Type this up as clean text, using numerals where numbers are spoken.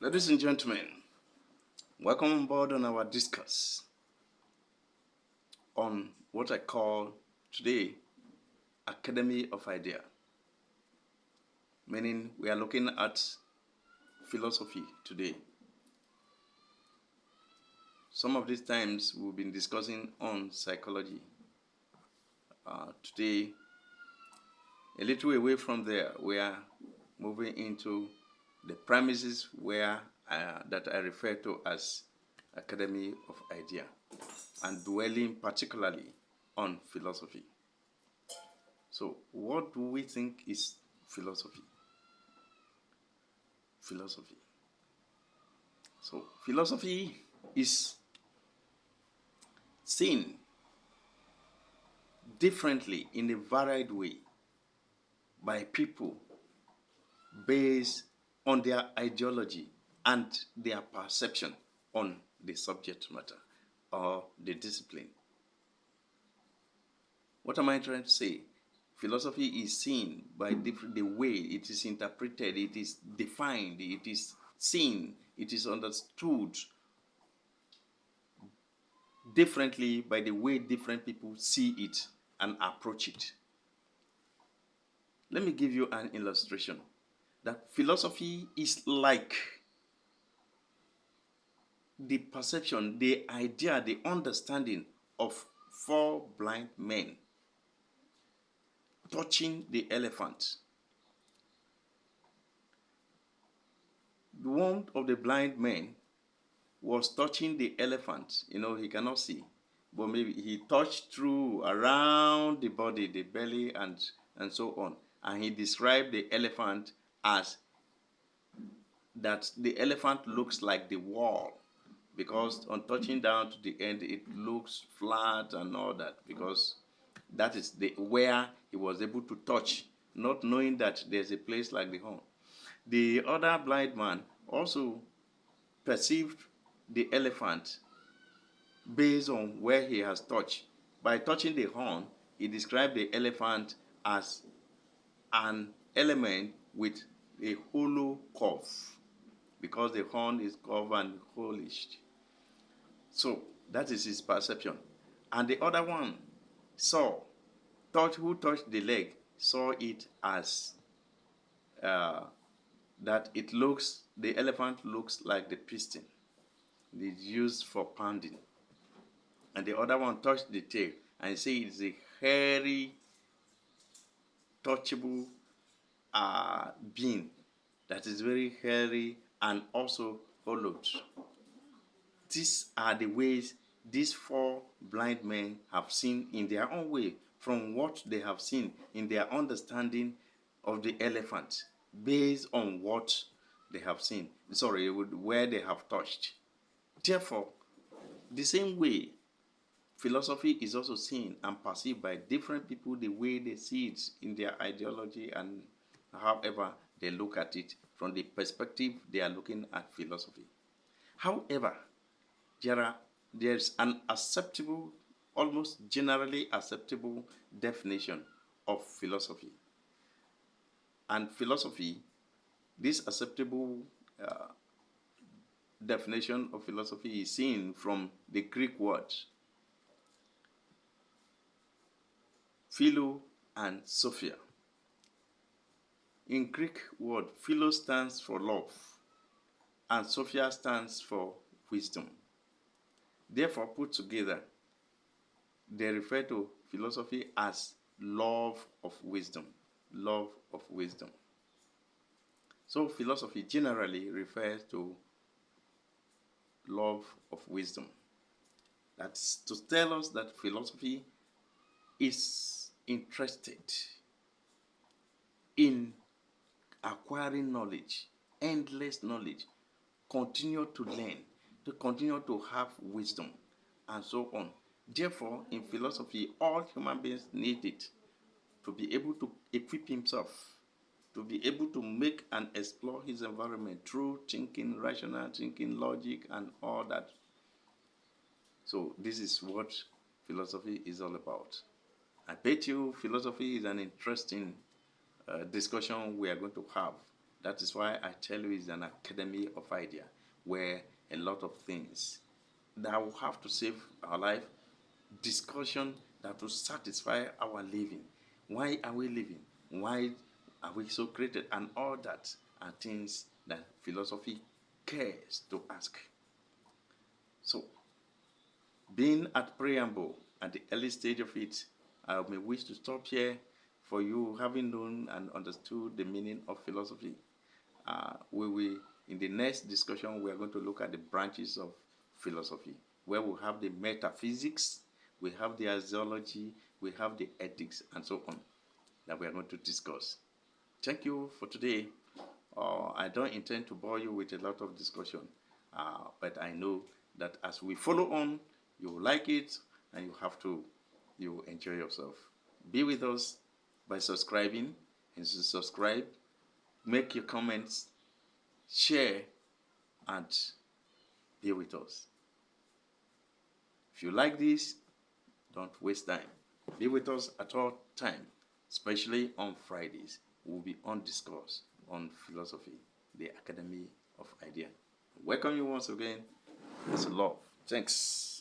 Ladies and gentlemen, welcome on board on our discuss on what I call today Academy of Idea, meaning we are looking at philosophy today. Some of these times we've been discussing on psychology. Today, a little away from there, we are moving into the premises where that I refer to as Academy of Idea, and dwelling particularly on philosophy. So, what do we think is philosophy? Philosophy. So, philosophy is seen differently in a varied way by people based on their ideology and their perception on the subject matter or the discipline. What am I trying to say? Philosophy is seen by the way it is interpreted, it is defined, it is seen, it is understood differently by the way different people see it and approach it. Let me give you an illustration that philosophy is like the perception, the idea, the understanding of four blind men touching the elephant. One of the blind men was touching the elephant. He cannot see, but maybe he touched through around the body, the belly, and so on. And he described the elephant as that the elephant looks like the wall, because on touching down to the end it looks flat and all that, because that is where he was able to touch, not knowing that there's a place like the horn. The other blind man also perceived the elephant based on where he has touched. By touching the horn, he described the elephant as an element with a hollow curve, because the horn is curved and holished. So that is his perception. And the other one who touched the leg, saw it as that the elephant looks like the piston. It's used for pounding. And the other one touched the tail and say it's a hairy, touchable being that is very hairy and also hollowed. These are the ways these four blind men have seen in their own way, from what they have seen in their understanding of the elephant, based on what they have seen, where they have touched. Therefore, the same way, philosophy is also seen and perceived by different people the way they see it in their ideology and however they look at it from the perspective they are looking at philosophy. However, there's an acceptable, almost generally acceptable definition of philosophy. And philosophy, this acceptable definition of philosophy is seen from the Greek words philo and sophia. In Greek word, philo stands for love and sophia stands for wisdom. Therefore, put together, they refer to philosophy as love of wisdom. Love of wisdom. So philosophy generally refers to love of wisdom. That's to tell us that philosophy is interested in acquiring knowledge, endless knowledge, continue to learn, to continue to have wisdom, and so on. Therefore, in philosophy, all human beings need it to be able to equip himself, to be able to make and explore his environment through thinking, rational thinking, logic, and all that. So this is what philosophy is all about. I bet you philosophy is an interesting discussion we are going to have. That is why I tell you it's an academy of idea where a lot of things that will have to save our life, discussion that will satisfy our living. Why are we living? Why are we so created? And all that are things that philosophy cares to ask. So, being at preamble at the early stage of it, I may wish to stop here for you having known and understood the meaning of philosophy. We will, in the next discussion, we are going to look at the branches of philosophy, where we have the metaphysics, we have the axiology, we have the ethics, and so on, that we are going to discuss. Thank you for today. I don't intend to bore you with a lot of discussion, but I know that as we follow on, you will like it, and you will enjoy yourself. Be with us by subscribing, and to subscribe, make your comments, share, and be with us. If you like this, don't waste time. Be with us at all time, especially on Fridays. We'll be on discourse on philosophy, the Academy of Idea. Welcome you once again. It's love. Thanks.